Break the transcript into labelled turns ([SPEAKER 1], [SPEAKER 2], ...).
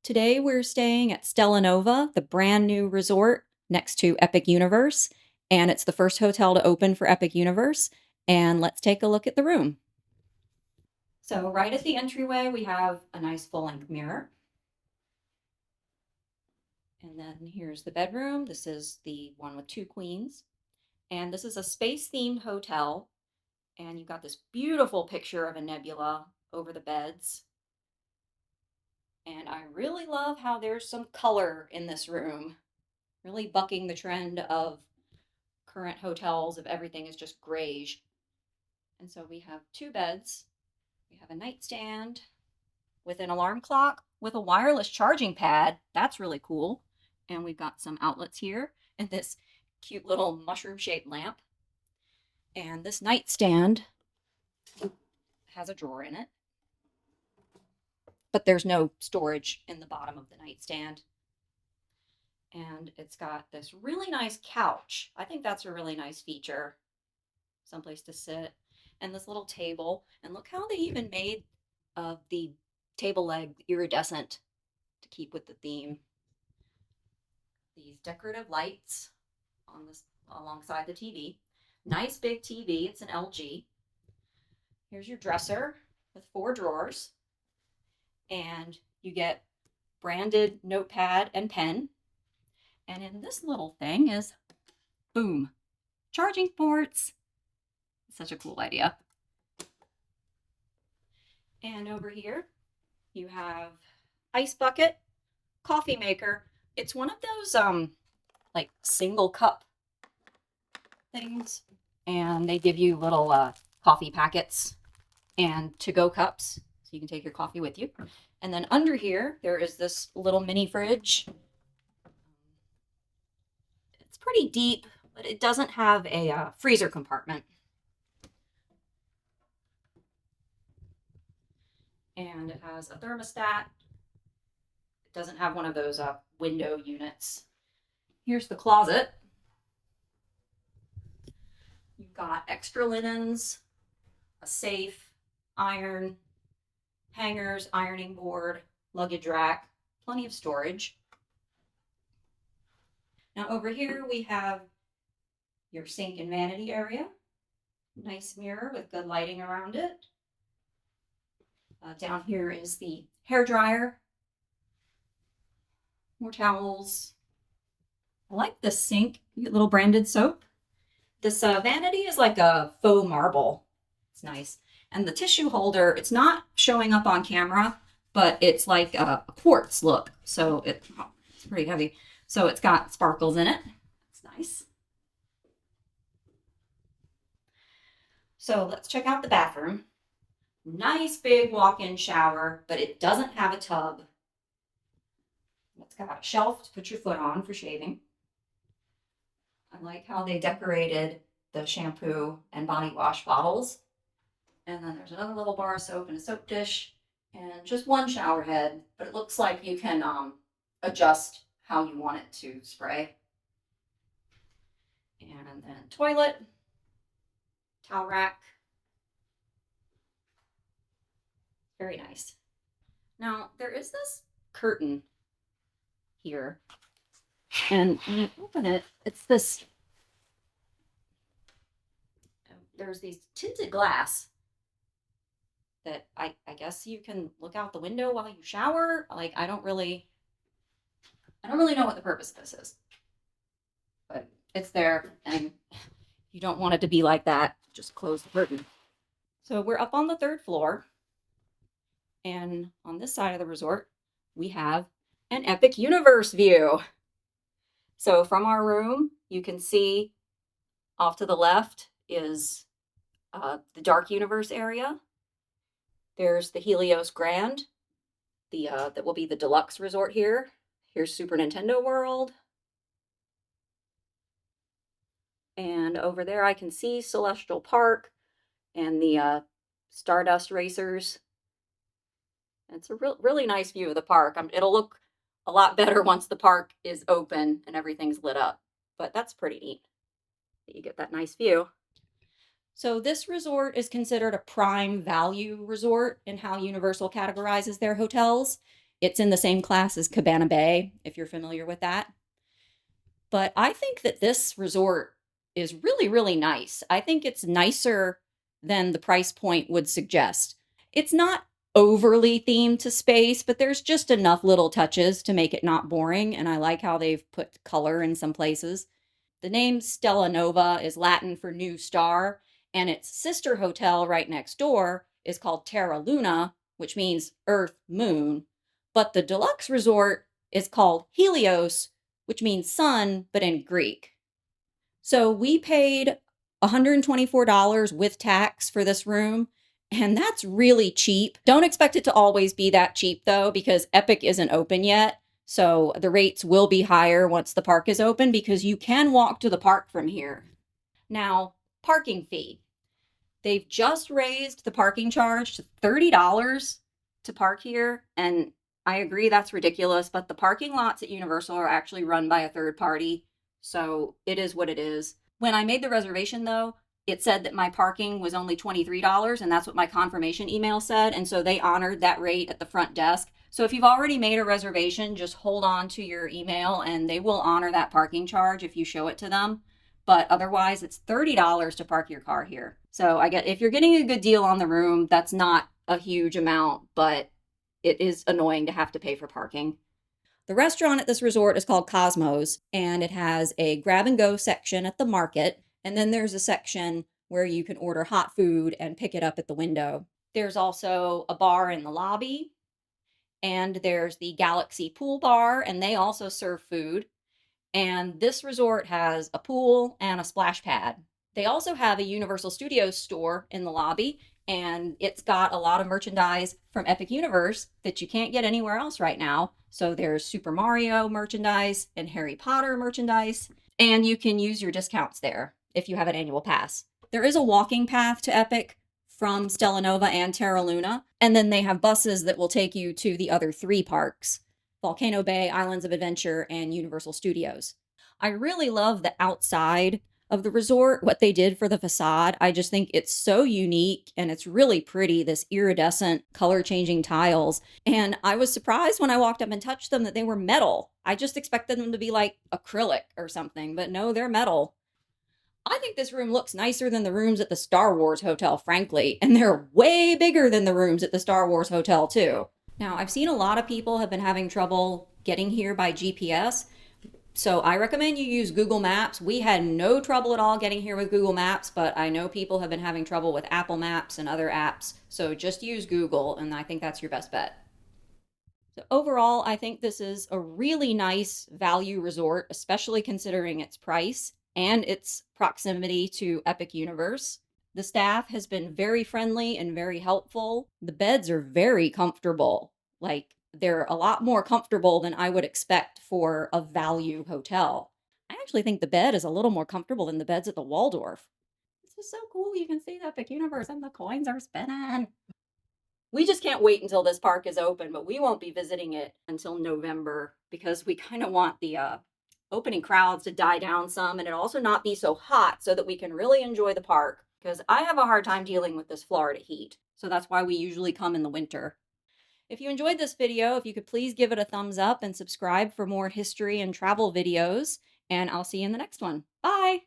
[SPEAKER 1] Today we're staying at Stella Nova, the brand new resort next to Epic Universe, and it's the first hotel to open for Epic Universe. And let's take a look at the room. So right at the entryway, we have a nice full-length mirror. And then here's the bedroom. This is the one with two queens. And this is a space-themed hotel. And you've got this beautiful picture of a nebula over the beds. And I really love how there's some color in this room, really bucking the trend of current hotels if everything is just grayish. And so we have two beds. We have a nightstand with an alarm clock with a wireless charging pad. That's really cool. And we've got some outlets here and this cute little mushroom-shaped lamp. And this nightstand has a drawer in it, but there's no storage in the bottom of the nightstand. And it's got this really nice couch. I think that's a really nice feature. Someplace to sit. And this little table. And look how they even made the table leg iridescent to keep with the theme. These decorative lights on this alongside the TV. Nice big TV. It's an LG. Here's your dresser with 4 drawers. And you get branded notepad and pen. And in this little thing is, boom, charging ports. Such a cool idea. And over here, you have ice bucket, coffee maker. It's one of those like single cup things, and they give you little coffee packets and to-go cups, so you can take your coffee with you. And then under here, there is this little mini fridge. It's pretty deep, but it doesn't have a freezer compartment. And it has a thermostat. It doesn't have one of those window units. Here's the closet. You've got extra linens, a safe, iron, hangers, ironing board, luggage rack, plenty of storage. Now over here we have your sink and vanity area. Nice mirror with good lighting around it. Down here is the hair dryer. More towels. I like the sink. You get little branded soap. This vanity is like a faux marble. It's nice. And the tissue holder, it's not showing up on camera, but it's like a quartz look. So it's pretty heavy. So it's got sparkles in it. It's nice. So let's check out the bathroom. Nice big walk-in shower, but it doesn't have a tub. It's got a shelf to put your foot on for shaving. I like how they decorated the shampoo and body wash bottles. And then there's another little bar of soap and a soap dish and just one shower head, but it looks like you can adjust how you want it to spray. And then toilet, towel rack. Very nice. Now, there is this curtain here. And when I open it, it's this, there's these tinted glass that I guess you can look out the window while you shower. Like, I don't really know what the purpose of this is. But it's there, and you don't want it to be like that. Just close the curtain. So we're up on the 3rd floor. And on this side of the resort, we have an Epic Universe view. So from our room, you can see off to the left is the Dark Universe area. There's the Helios Grand, that will be the Deluxe Resort here. Here's Super Nintendo World. And over there I can see Celestial Park and the Stardust Racers. It's a really nice view of the park. It'll look a lot better once the park is open and everything's lit up. But that's pretty neat that you get that nice view. So this resort is considered a prime value resort in how Universal categorizes their hotels. It's in the same class as Cabana Bay, if you're familiar with that. But I think that this resort is really, really nice. I think it's nicer than the price point would suggest. It's not overly themed to space, but there's just enough little touches to make it not boring. And I like how they've put color in some places. The name Stella Nova is Latin for new star, and its sister hotel right next door is called Terra Luna, which means Earth Moon. But the deluxe resort is called Helios, which means sun, but in Greek. So we paid $124 with tax for this room, and that's really cheap. Don't expect it to always be that cheap though, because Epic isn't open yet. So the rates will be higher once the park is open because you can walk to the park from here. Now, parking fee. They've just raised the parking charge to $30 to park here, and I agree that's ridiculous, but the parking lots at Universal are actually run by a third party, so it is what it is. When I made the reservation, though, it said that my parking was only $23, and that's what my confirmation email said, and so they honored that rate at the front desk. So if you've already made a reservation, just hold on to your email, and they will honor that parking charge if you show it to them. But otherwise, it's $30 to park your car here. So I get if you're getting a good deal on the room, that's not a huge amount, but it is annoying to have to pay for parking. The restaurant at this resort is called Cosmos, and it has a grab and go section at the market, and then there's a section where you can order hot food and pick it up at the window. There's also a bar in the lobby, and there's the Galaxy Pool Bar, and they also serve food. And this resort has a pool and a splash pad. They also have a Universal Studios store in the lobby, and it's got a lot of merchandise from Epic Universe that you can't get anywhere else right now. So there's Super Mario merchandise and Harry Potter merchandise, and you can use your discounts there if you have an annual pass. There is a walking path to Epic from Stella Nova and Terra Luna, and then they have buses that will take you to the other three parks: Volcano Bay, Islands of Adventure, and Universal Studios. I really love the outside of the resort, what they did for the facade. I just think it's so unique and it's really pretty, this iridescent color changing tiles. And I was surprised when I walked up and touched them that they were metal. I just expected them to be like acrylic or something, but no, they're metal. I think this room looks nicer than the rooms at the Star Wars Hotel, frankly, and they're way bigger than the rooms at the Star Wars Hotel, too. Now, I've seen a lot of people have been having trouble getting here by GPS, so I recommend you use Google Maps. We had no trouble at all getting here with Google Maps, but I know people have been having trouble with Apple Maps and other apps, so just use Google, and I think that's your best bet. So overall, I think this is a really nice value resort, especially considering its price and its proximity to Epic Universe. The staff has been very friendly and very helpful. The beds are very comfortable. Like, they're a lot more comfortable than I would expect for a value hotel. I actually think the bed is a little more comfortable than the beds at the Waldorf. This is so cool. You can see the Epic Universe and the coins are spinning. We just can't wait until this park is open, but we won't be visiting it until November because we kind of want the opening crowds to die down some and it also not be so hot so that we can really enjoy the park because I have a hard time dealing with this Florida heat. So that's why we usually come in the winter. If you enjoyed this video, if you could please give it a thumbs up and subscribe for more history and travel videos, and I'll see you in the next one. Bye!